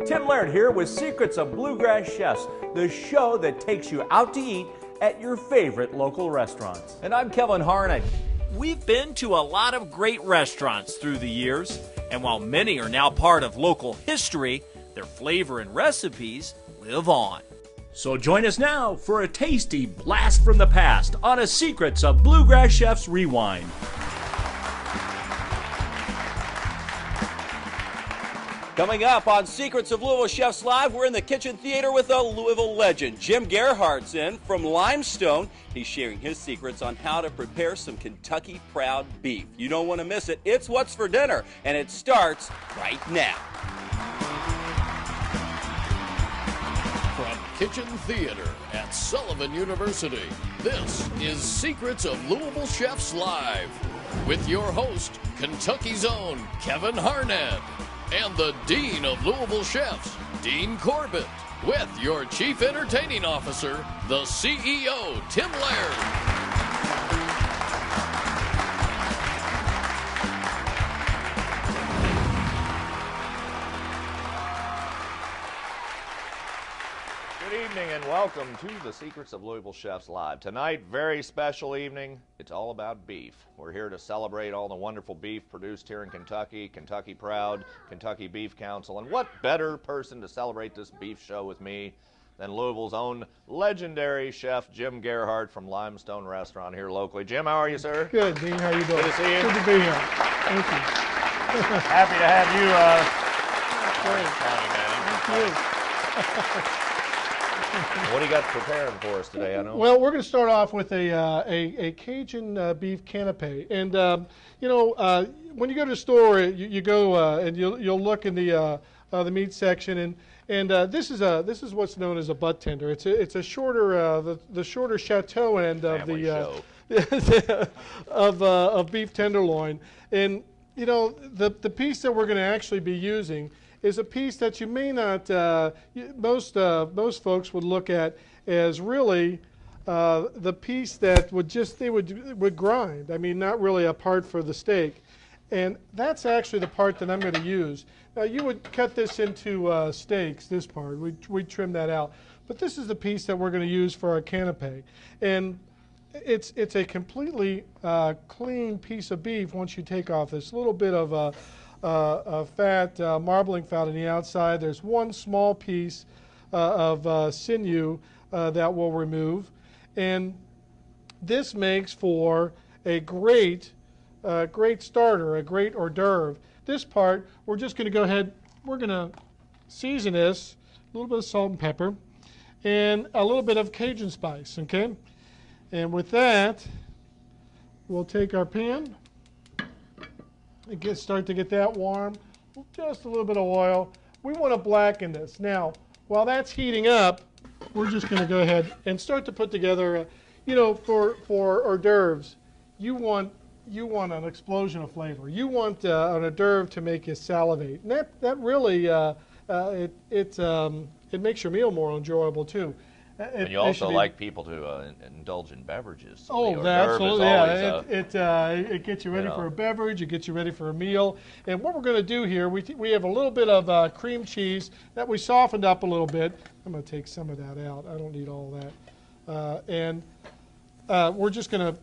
Tim Laird here with Secrets of Bluegrass Chefs, the show that takes you out to eat at your favorite local restaurants. And I'm Kevin Harnett. We've been to a lot of great restaurants through the years, and while many are now part of local history, their flavor and recipes live on. So join us now for a tasty blast from the past on a Secrets of Bluegrass Chefs Rewind. Coming up on Secrets of Louisville Chefs Live, we're in the kitchen theater with a Louisville legend. Jim Gerhardt's in from Limestone. He's sharing his secrets on how to prepare some Kentucky Proud beef. You don't want to miss it. It's What's for Dinner, and it starts right now. From Kitchen Theater at Sullivan University, this is Secrets of Louisville Chefs Live with your host, Kentucky's own Kevin Harnett, and the Dean of Louisville Chefs, Dean Corbett, with your Chief Entertaining Officer, the CEO, Tim Laird. Good evening and welcome to the Secrets of Louisville Chefs Live. Tonight, very special evening. It's all about beef. We're here to celebrate all the wonderful beef produced here in Kentucky, Kentucky Proud, Kentucky Beef Council. And what better person to celebrate this beef show with me than Louisville's own legendary chef, Jim Gerhardt from Limestone Restaurant here locally. Jim, how are you, sir? Good, Dean. How you doing? Good to see you. Good to be here. Thank you. Happy to have you. Thank you. What do you got preparing for us today? I know. Well, we're going to start off with a Cajun beef canapé, and when you go to the store, you go and you'll look in the meat section, and this is what's known as a butt tender. It's a shorter the shorter chateau end of of beef tenderloin, and the piece that we're going to actually be using is a piece that you may not, most folks would look at as really the piece that they would grind. I mean, not really a part for the steak. And that's actually the part that I'm going to use. Now, you would cut this into steaks, this part. We'd trim that out. But this is the piece that we're going to use for our canapé. And it's a completely clean piece of beef once you take off this little bit of fat, marbling fat on the outside. There's one small piece of sinew that we'll remove. And this makes for a great starter, a great hors d'oeuvre. This part, we're just going to go ahead, we're going to season this, a little bit of salt and pepper, and a little bit of Cajun spice, okay? And with that, we'll take our pan, start to get that warm, just a little bit of oil. We want to blacken this. Now, while that's heating up, we're just going to go ahead and start to put together, for hors d'oeuvres, you want an explosion of flavor. You want an hors d'oeuvre to make you salivate. And that really, it makes your meal more enjoyable too. And you also like people to indulge in beverages. So oh, absolutely, yeah. It gets you ready for a beverage. It gets you ready for a meal. And what we're going to do here, we have a little bit of cream cheese that we softened up a little bit. I'm going to take some of that out. I don't need all that. We're just going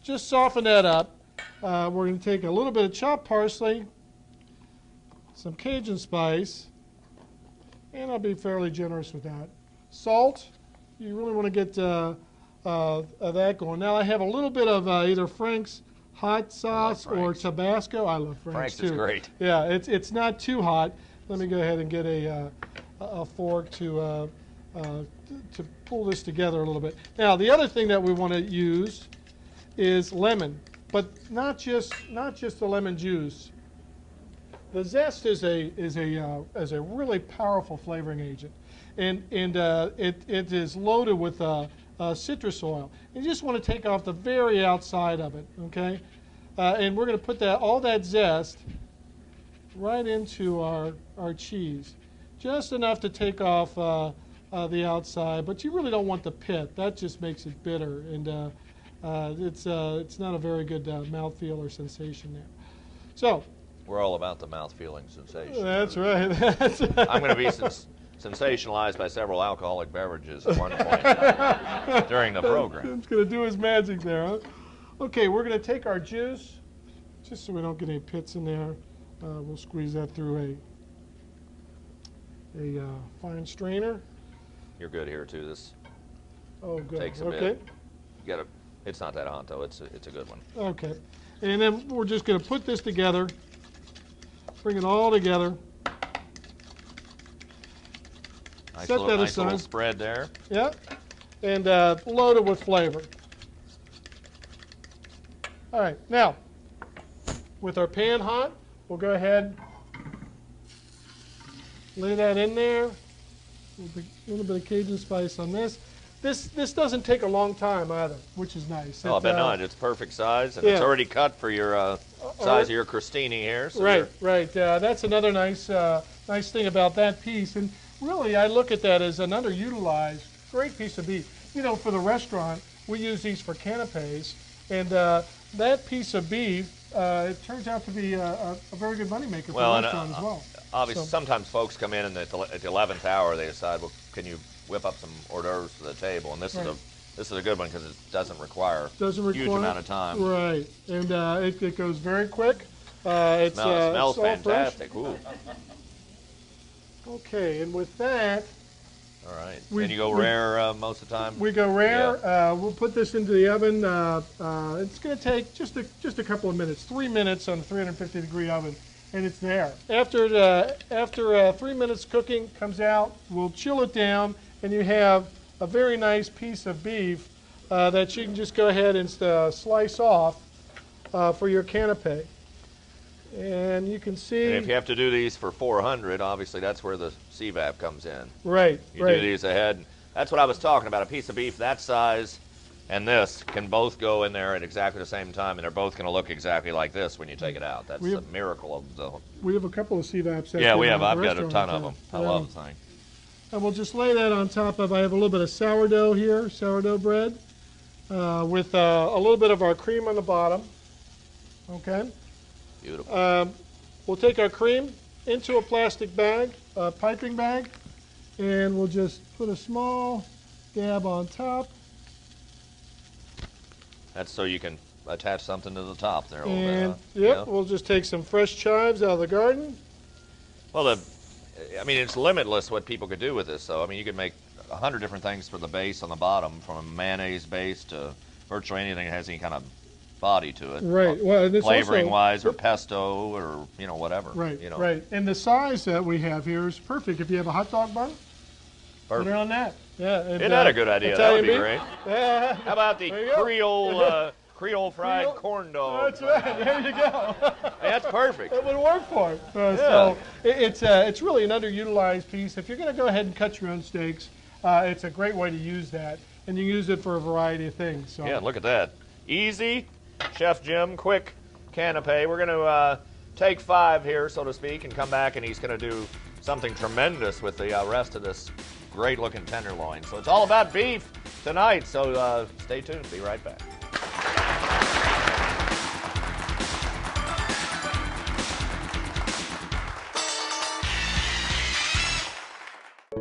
to soften that up. We're going to take a little bit of chopped parsley, some Cajun spice, and I'll be fairly generous with that. Salt, you really want to get that going. Now I have a little bit of either Frank's hot sauce or Tabasco. I love Frank's too. Is great. Yeah, it's not too hot. Let me go ahead and get a fork to pull this together a little bit. Now the other thing that we want to use is lemon, but not just the lemon juice. The zest is a really powerful flavoring agent. And it is loaded with citrus oil. You just want to take off the very outside of it, okay? And we're going to put all that zest right into our cheese. Just enough to take off the outside, but you really don't want the pit. That just makes it bitter, and it's not a very good mouthfeel or sensation there. So We're all about the mouth-feeling sensation. That's right. I'm going to be sensationalized by several alcoholic beverages at one point during the program. It's going to do his magic there, huh? Okay, we're going to take our juice, just so we don't get any pits in there. We'll squeeze that through a fine strainer. You're good here too. This good. takes a Okay. bit. You got It's not that hot though. It's a good one. Okay, and then we're just going to put this together. Bring it all together. Nice Set that little aside. spread there. Yeah, and load it with flavor. All right, now, with our pan hot, we'll go ahead, lay that in there. A little bit of Cajun spice on this. This doesn't take a long time either, which is nice. Oh, I bet not. It's perfect size, and it's already cut for your size of your crostini here. So right. That's another nice thing about that piece. And really, I look at that as an underutilized, great piece of beef. You know, for the restaurant, we use these for canapes, and that piece of beef, it turns out to be a very good moneymaker for the restaurant as well. Obviously, sometimes folks come in and at the 11th hour they decide, well, can you whip up some hors d'oeuvres for the table? And this is a good one because it doesn't require a huge amount of time. Right, and it goes very quick. It smells fantastic. Ooh. Okay, and with that, all right. And you go rare most of the time? We go rare. Yeah. We'll put this into the oven. It's going to take just a couple of minutes, 3 minutes on a 350-degree oven, and it's there. After 3 minutes cooking comes out, we'll chill it down, and you have a very nice piece of beef that you can just go ahead and slice off for your canapé. And you can see. And if you have to do these for 400, obviously that's where the CVAP comes in. Right. You do these ahead. That's what I was talking about. A piece of beef that size and this can both go in there at exactly the same time, and they're both going to look exactly like this when you take it out. That's a miracle of the. We have a couple of CVAPs. Yeah, we have. I've got a ton of them. I love the thing. And we'll just lay that on top of. I have a little bit of sourdough here, sourdough bread, with a little bit of our cream on the bottom. Okay. Beautiful. We'll take our cream into a plastic bag, a piping bag, and we'll just put a small dab on top. That's so you can attach something to the top there a little and, bit. Yep, we'll just take some fresh chives out of the garden. Well, I mean, it's limitless what people could do with this. So, I mean, you could make 100 different things for the base on the bottom, from a mayonnaise base to virtually anything that has any kind of body to it. Right. Well, and flavoring-wise, or pesto, or whatever. Right. Right. And the size that we have here is perfect. If you have a hot dog bun, put it on that. Yeah. Isn't that a good idea? That would be great. Yeah. How about the Creole fried corn dog? That's right. There you go. That's perfect. It would work for it. So it's really an underutilized piece. If you're going to go ahead and cut your own steaks, it's a great way to use that, and you use it for a variety of things. So. Yeah. Look at that. Easy. Chef Jim, quick canapé. We're going to take 5 here, so to speak, and come back, and he's going to do something tremendous with the rest of this great-looking tenderloin. So it's all about beef tonight, so stay tuned. Be right back.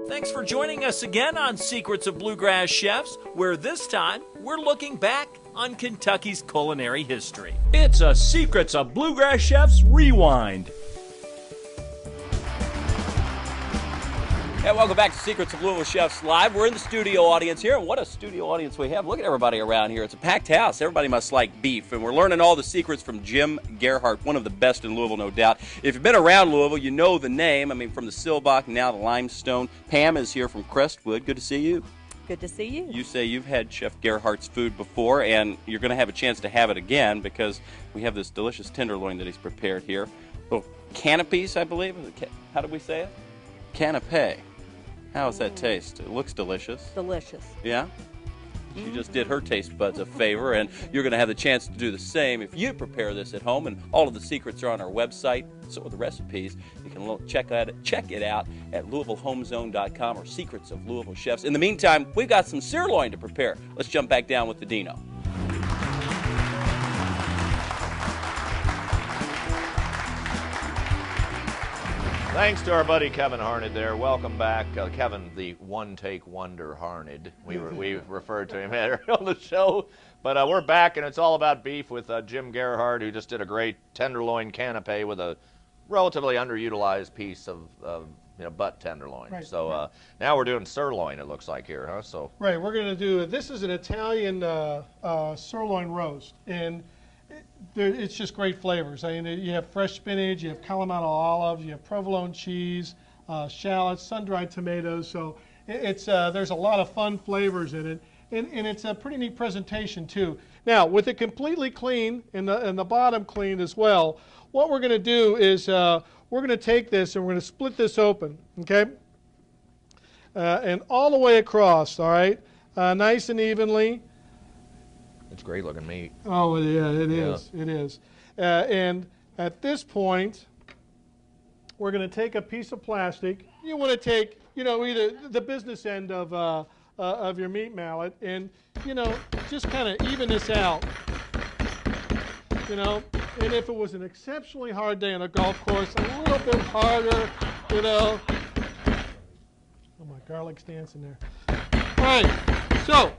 Thanks for joining us again on Secrets of Bluegrass Chefs, where this time we're looking back on Kentucky's culinary history. It's a Secrets of Bluegrass Chefs Rewind. And welcome back to Secrets of Louisville Chefs Live. We're in the studio audience here, and what a studio audience we have. Look at everybody around here. It's a packed house. Everybody must like beef, and we're learning all the secrets from Jim Gerhardt, one of the best in Louisville, no doubt. If you've been around Louisville, you know the name. I mean, from the Silbach, now the Limestone. Pam is here from Crestwood. Good to see you. Good to see you. You say you've had Chef Gerhardt's food before, and you're going to have a chance to have it again because we have this delicious tenderloin that he's prepared here. Little canapes, I believe. How do we say it? Canapé. How does that taste? It looks delicious. Delicious. Yeah? She just did her taste buds a favor, and you're going to have the chance to do the same if you prepare this at home. And all of the secrets are on our website, so are the recipes. You can check it out at LouisvilleHomeZone.com or Secrets of Louisville Chefs. In the meantime, we've got some sirloin to prepare. Let's jump back down with the Dino. Thanks to our buddy Kevin Harned there. Welcome back. Kevin, the one-take wonder Harned. We referred to him on the show. But we're back, and it's all about beef with Jim Gerhardt, who just did a great tenderloin canapé with a relatively underutilized piece of butt tenderloin. Right. So now we're doing sirloin, it looks like here, huh? So right, we're going to do, this is an Italian sirloin roast, and it's just great flavors. I mean, you have fresh spinach, you have Kalamata olives, you have provolone cheese, shallots, sun-dried tomatoes. So there's a lot of fun flavors in it, and it's a pretty neat presentation too. Now, with it completely clean and the bottom clean as well, what we're going to do is we're going to take this and we're going to split this open, okay? And all the way across, all right, nice and evenly. it's great looking meat. Oh, yeah, it is. It is. And at this point, we're going to take a piece of plastic. You want to take, either the business end of your meat mallet and, just kind of even this out. And if it was an exceptionally hard day on a golf course, a little bit harder, Oh, my garlic's dancing there. All right, so.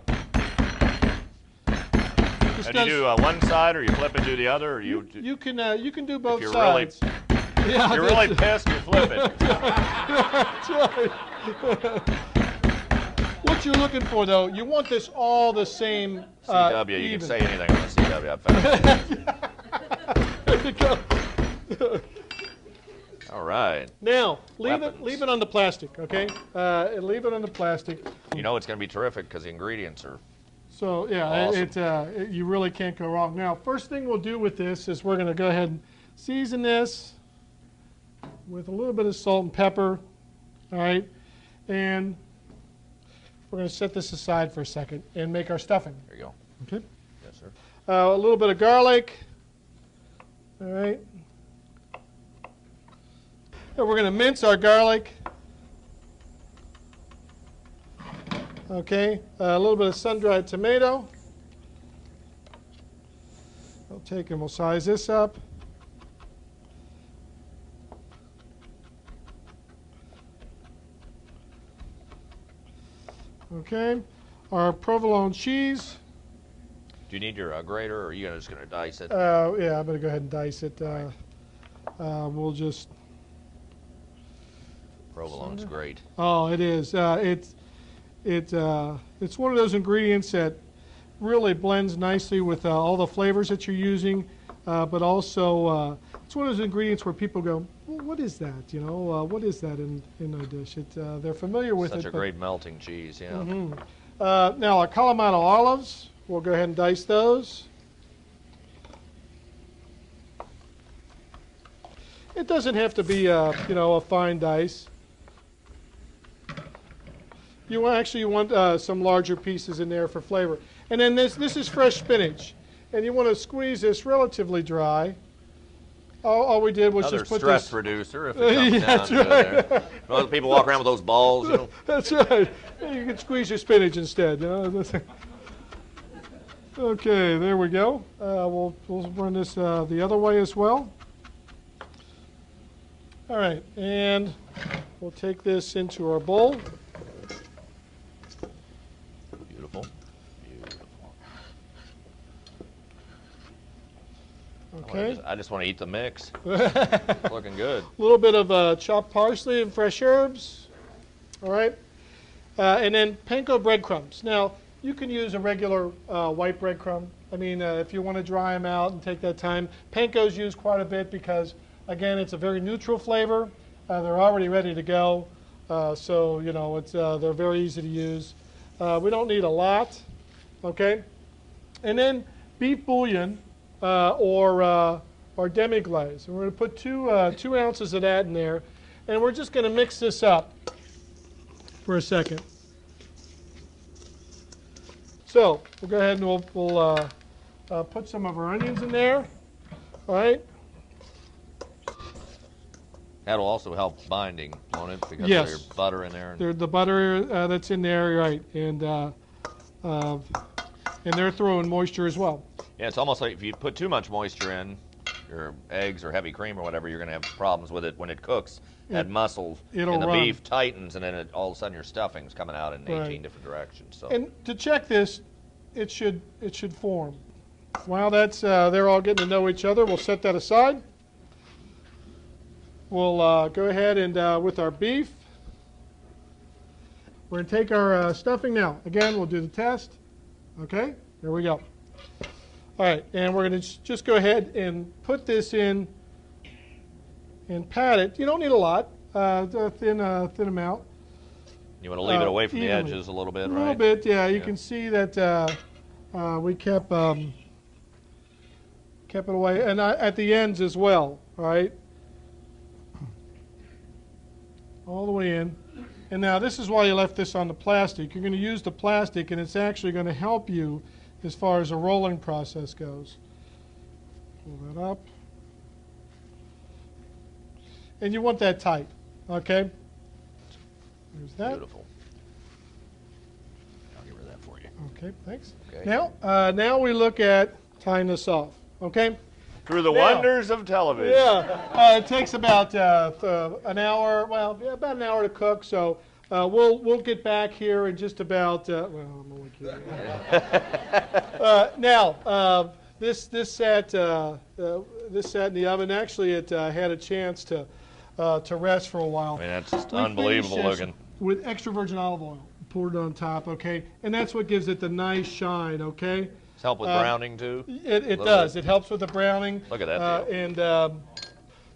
And you do one side, or you flip it to the other, or you can do both you're sides. If you're really pissed, you flip it. That's right. What you're looking for, though, you want this all the same. CW, you even. can say anything on the CW. I found. There you go. All right. Now, leave it on the plastic, okay? Leave it on the plastic. You know it's going to be terrific because the ingredients are. So yeah, awesome. You really can't go wrong. Now, first thing we'll do with this is we're going to go ahead and season this with a little bit of salt and pepper, all right? And we're going to set this aside for a second and make our stuffing. There you go. Okay. Yes, sir. A little bit of garlic, all right? And we're going to mince our garlic. Okay, a little bit of sun-dried tomato. We'll take and we'll size this up. Okay, our provolone cheese. Do you need your grater, or are you just going to dice it? Yeah, I'm going to go ahead and dice it. We'll just. Provolone's great. Oh, it is. It's one of those ingredients that really blends nicely with all the flavors that you're using, but also it's one of those ingredients where people go, well, what is that? What is that in a dish? They're familiar with it. Such a great melting cheese, yeah. Mm-hmm. Now our Kalamata olives, we'll go ahead and dice those. It doesn't have to be a fine dice. You want some larger pieces in there for flavor. And then this is fresh spinach. And you want to squeeze this relatively dry. All we did was Another just put stress this. producer if it comes down That's to right. it there. Other people walk around with those balls, That's right. You can squeeze your spinach instead. Okay, there we go. We'll run this the other way as well. All right, and we'll take this into our bowl. Beautiful. Beautiful. Okay. I just want to eat the mix. It's looking good. A little bit of chopped parsley and fresh herbs. All right. And then panko breadcrumbs. Now, you can use a regular white breadcrumb. I mean, if you want to dry them out and take that time. Panko's used quite a bit because, again, it's a very neutral flavor. They're already ready to go. So, they're very easy to use. We don't need a lot. Okay. And then beef bouillon or demi-glace. And we're going to put two ounces of that in there. And we're just going to mix this up for a second. So we'll go ahead and we'll put some of our onions in there. All right. That'll also help binding, won't it? Because Yes. there's butter in there. The butter that's in there, right, and they're throwing moisture as well. Yeah, it's almost like if you put too much moisture in, your eggs or heavy cream or whatever, you're going to have problems with it when it cooks. that muscle it'll in the run. beef tightens, and then all of a sudden your stuffing's coming out in 18 Right. different directions. So. And to check this, it should form. While that's they're all getting to know each other, we'll set that aside. We'll go ahead and with our beef, we're going to take our stuffing now. Again, we'll do the test. Okay, here we go. All right, and we're going to just go ahead and put this in and pat it. You don't need a lot, a thin amount. You want to leave it away from the evenly. edges a little bit, right? A little bit, yeah. You can see that we kept it away, and at the ends as well. All right, all the way in. And now this is why you left this on the plastic. You're going to use the plastic, and it's actually going to help you as far as the rolling process goes. Pull that up. And you want that tight, okay? There's that. Beautiful. I'll get rid of that for you. Okay, thanks. Okay. Now we look at tying this off, okay? Through the Now- wonders of television. Yeah, it takes about an hour. Well, yeah, about an hour to cook. So we'll get back here in just about. Well, I'm only kidding. Now this sat in the oven. Actually, it had a chance to rest for a while. I mean, that's just We unbelievable finished this looking. with extra virgin olive oil. Poured it on top, okay, and that's what gives it the nice shine, okay. Does help with browning too? It does. It helps with the browning. Look at that deal. And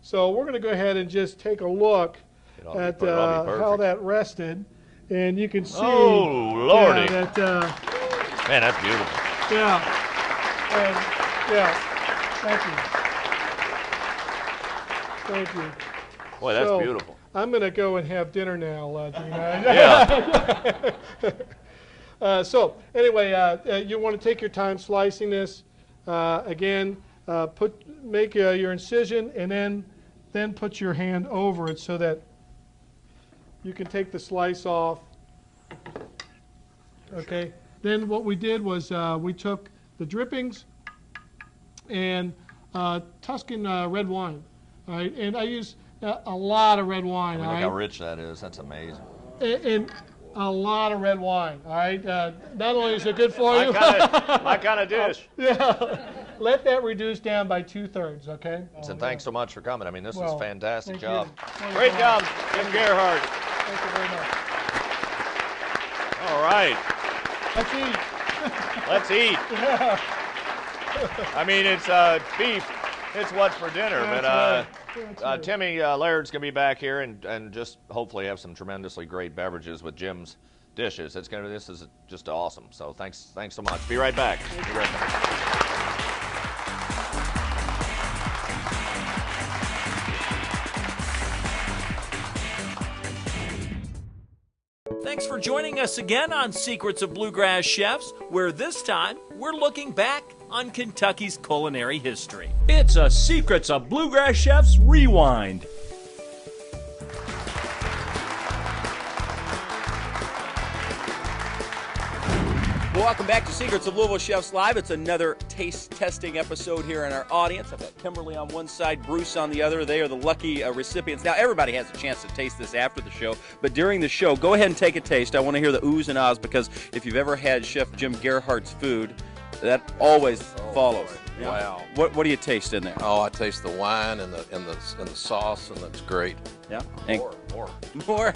so we're going to go ahead and just take a look It'll be- at it'll be how perfect. that rested, and you can see. Oh, Lordy. Yeah, that, Man, that's beautiful. yeah. And, yeah. Thank you. Thank you. Boy, that's So, beautiful. I'm going to go and have dinner now, Dina. Yeah. So anyway, you want to take your time slicing this. Again, make your incision, and then put your hand over it so that you can take the slice off. Okay. Then what we did was we took the drippings and Tuscan red wine. All right, and I use a lot of red wine. I mean, all look right. how rich that is. That's amazing. And a lot of red wine, all right? Not only is it good for you, My kind of dish. yeah, let that reduce down by 2/3, okay? And thanks so much for coming. I mean, this Well, is fantastic thank you. job. Wonderful. Great job, Jim Gerhardt. Thank you very much. All right, Let's eat. let's eat. I mean, it's beef. It's what's for dinner. That's But right. That's right. Timmy Laird's going to be back here and just hopefully have some tremendously great beverages with Jim's dishes. This is just awesome. So thanks so much. Be right back. Be right back. Thanks for joining us again on Secrets of Bluegrass Chefs, where this time we're looking back on Kentucky's culinary history. It's a Secrets of Bluegrass Chefs Rewind. Welcome back to Secrets of Louisville Chefs Live. It's another taste testing episode here in our audience. I've got Kimberly on one side, Bruce on the other. They are the lucky recipients. Now, everybody has a chance to taste this after the show, but during the show, go ahead and take a taste. I want to hear the oohs and ahs, because if you've ever had Chef Jim Gerhardt's food, that always follows. boy. Wow. What do you taste in there? Oh, I taste the wine and the sauce, and it's great. Yeah. More. More.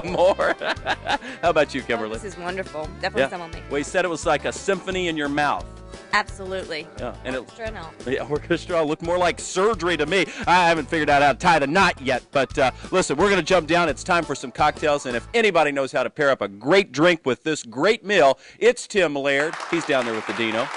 More. How about you, Kimberly? This is wonderful. Definitely some on me. Well, you said it was like a symphony in your mouth. Absolutely. Yeah, and it, Orchestra, no. yeah, orchestra looked more like surgery to me. I haven't figured out how to tie the knot yet, but listen, we're going to jump down. It's time for some cocktails, and if anybody knows how to pair up a great drink with this great meal, it's Tim Laird. He's down there with the Dino.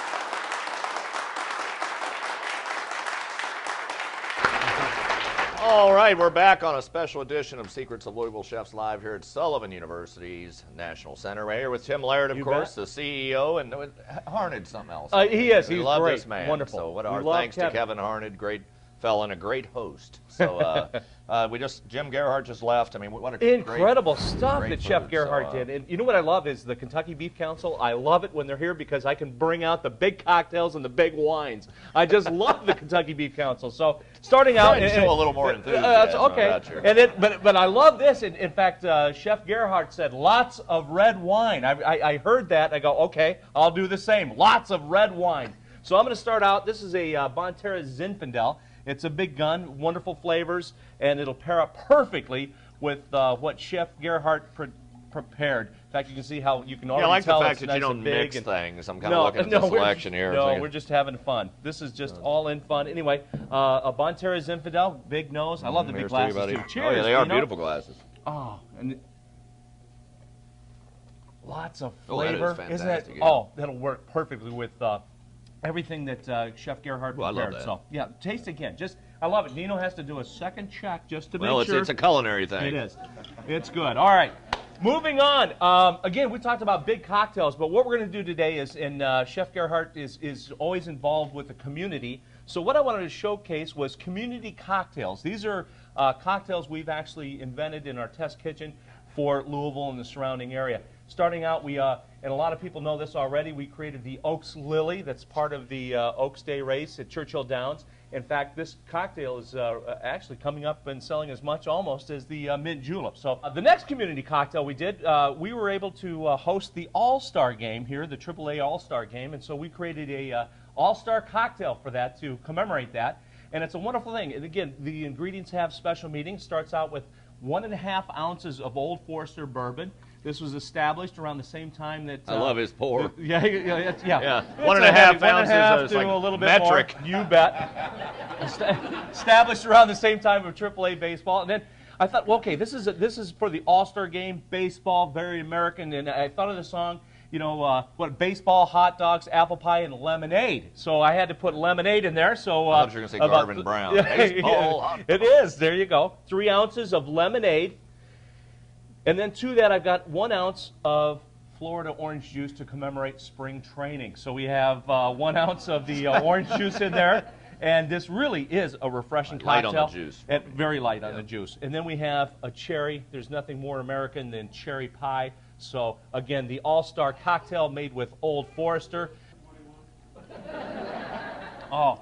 All right, we're back on a special edition of Secrets of Louisville Chefs Live here at Sullivan University's National Center. Right here with Tim Laird, of course, the CEO, and Harned something else. He is. We He's love great. this man. Wonderful. So what We our love thanks to Kevin. Kevin Harned, great fell in a great host. So Jim Gerhardt just left. I mean, what a incredible stuff great that Chef food. Gerhardt did. And you know what I love is the Kentucky Beef Council. I love it when they're here because I can bring out the big cocktails and the big wines. I just love the Kentucky Beef Council. So starting out, show a little more enthusiasm. Okay. And then, but I love this. In fact, Chef Gerhardt said lots of red wine. I heard that. I go, okay, I'll do the same. Lots of red wine. So I'm going to start out. This is a Bonterra Zinfandel. It's a big gun, wonderful flavors, and it'll pair up perfectly with what Chef Gerhardt prepared. In fact, you can see how you can already I like tell the fact it's that you nice don't and big mix things. I'm kind of looking at the selection here. No, we're just having fun. This is just all in fun. Anyway, a Bonterra Zinfandel, big nose. I love the big glasses too. Cheers. Oh yeah, they are beautiful glasses. Oh, and lots of Oh, that flavor. is fantastic, Isn't it? yeah. Oh, that'll work perfectly with everything that Chef Gerhardt prepared. I love that. So yeah, taste again. I love it. Nino has to do a second check just to make Well, sure. it's a culinary thing. It is. It's good. All right. Moving on. Again, we talked about big cocktails, but what we're going to do today is, Chef Gerhardt is always involved with the community. So what I wanted to showcase was community cocktails. These are cocktails we've actually invented in our test kitchen for Louisville and the surrounding area. Starting out, and a lot of people know this already, we created the Oaks Lily. That's part of the Oaks Day race at Churchill Downs. In fact, this cocktail is actually coming up and selling as much almost as the Mint Julep. So the next community cocktail we did, we were able to host the All-Star game here, the AAA All-Star game, and so we created a All-Star cocktail for that to commemorate that. And it's a wonderful thing. And again, the ingredients have special meaning. Starts out with 1.5 ounces of Old Forester bourbon. This was established around the same time that... I love his pour. Yeah. 1.5 ounces is like a little bit metric. More. You bet. Established around the same time of AAA baseball. And then I thought, well, okay, this is for the All-Star game, baseball, very American. And I thought of the song, baseball, hot dogs, apple pie, and lemonade. So I had to put lemonade in there. So I thought you were going to say Garvin Brown. Baseball, hot it is. There you go. 3 ounces of lemonade. And then to that, I've got 1 ounce of Florida orange juice to commemorate spring training. So we have 1 ounce of the orange juice in there. And this really is a refreshing cocktail. Light on the juice. And very light on the juice. And then we have a cherry. There's nothing more American than cherry pie. So, again, the All-Star cocktail made with Old Forester. Oh,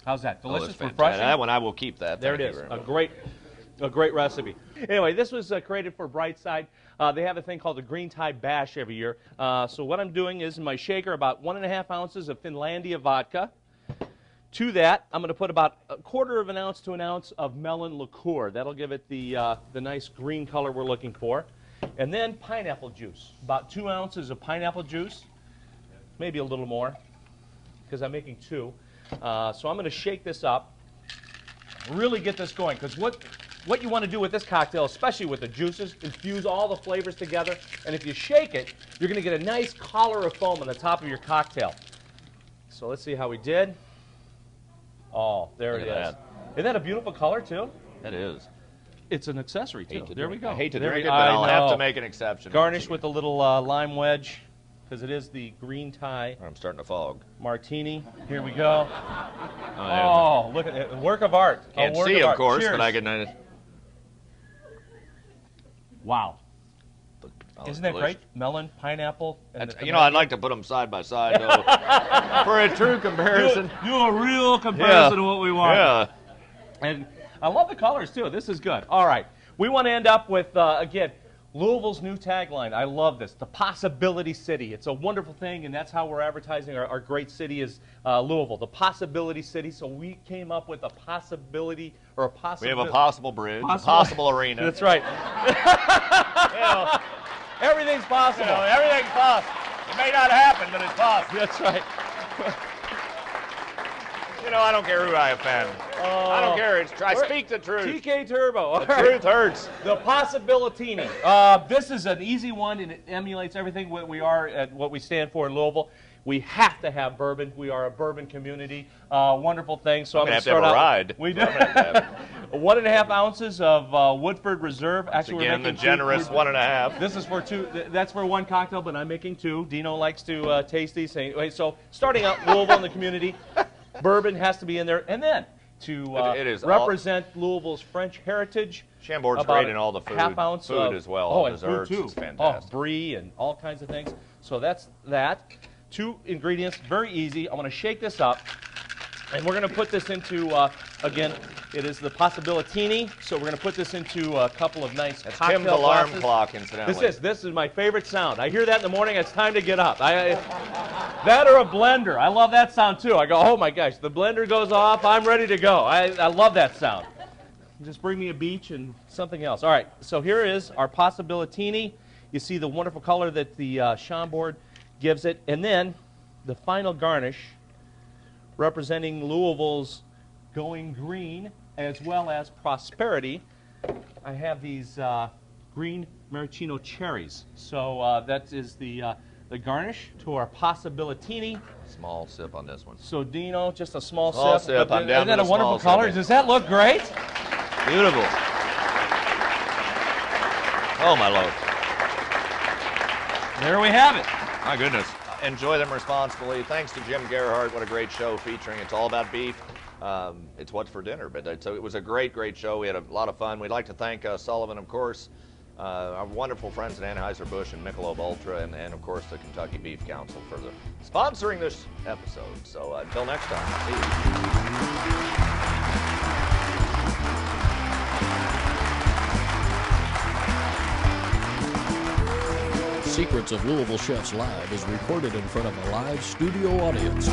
how's that? Delicious, refreshing? That one, I will keep that. There it is. A great recipe. Anyway, this was created for Brightside. They have a thing called the Green Tie Bash every year. So what I'm doing is in my shaker, about 1.5 ounces of Finlandia vodka. To that, I'm going to put about 1/4 ounce to 1 ounce of melon liqueur. That'll give it the nice green color we're looking for. And then pineapple juice, about 2 ounces of pineapple juice, maybe a little more, because I'm making 2. So I'm going to shake this up, really get this going, because what you want to do with this cocktail, especially with the juices, infuse all the flavors together, and if you shake it, you're going to get a nice collar of foam on the top of your cocktail. So let's see how we did. Oh, there it is. Isn't that a beautiful color, too? It is. It's an accessory, too. There we go. I hate to drink it, but I'll have to make an exception. Garnish with a little lime wedge, because it is the green tie. I'm starting to fog. Martini. Here we go. Oh, look at it. Work of art. Can't see, of course, Cheers. but I can... Wow. Oh, Isn't that delicious. great? Melon, pineapple. And I'd like to put them side by side, though, for a true comparison. Do a real comparison of what we want. Yeah. And I love the colors, too. This is good. All right. We want to end up with, again, Louisville's new tagline. I love this. The Possibility City. It's a wonderful thing, and that's how we're advertising our great city is Louisville. The Possibility City. So we came up with a possibility, or a possibility. We have a possible bridge, a possible arena. That's right. Everything's possible. Everything's possible. It may not happen, but it's possible. That's right. I don't care who I offend. I don't care. I speak the truth. TK Turbo. The truth hurts. The Possibilitini. This is an easy one, and it emulates everything what we are at what we stand for in Louisville. We have to have bourbon. We are a bourbon community. Wonderful thing. So I'm going to start out. Ride. We do. 1.5 ounces of Woodford Reserve. Actually, again, we're the making generous 1.5. This is for 2. That's for 1 cocktail, but I'm making 2. Dino likes to taste these. Anyway, so starting out Louisville in the community, bourbon has to be in there, and then to It is represent Louisville's French heritage. Chambord's About great in all the food. Half ounce Food of, as well. Oh, and desserts. food too. It's fantastic. Oh, brie and all kinds of things. So that's that. 2 ingredients, very easy. I'm going to shake this up, and we're going to put this into, again, it is the Possibilitini, so we're going to put this into a couple of nice That's cocktail Tim's alarm glasses. clock, incidentally. This is my favorite sound. I hear that in the morning, it's time to get up. That or a blender. I love that sound too. I go, oh my gosh, the blender goes off, I'm ready to go. I love that sound. Just bring me a beach and something else. All right, so here is our Possibilitini. You see the wonderful color that the Chambord gives it. And then the final garnish representing Louisville's going green as well as prosperity. I have these green maraschino cherries. So that is the garnish to our Possibilitini. Small sip on this one. So Dino, just a small sip. I'm down Isn't that to a the wonderful small color? sipping. Does that look great? Beautiful. Oh, my Lord. There we have it. My goodness. Enjoy them responsibly. Thanks to Jim Gerhardt. What a great show featuring It's All About Beef. It's what's for dinner, but it was a great, great show. We had a lot of fun. We'd like to thank Sullivan, of course, our wonderful friends at Anheuser-Busch and Michelob Ultra, and of course, the Kentucky Beef Council for sponsoring this episode. So until next time, see you. Secrets of Louisville Chefs Live is recorded in front of a live studio audience.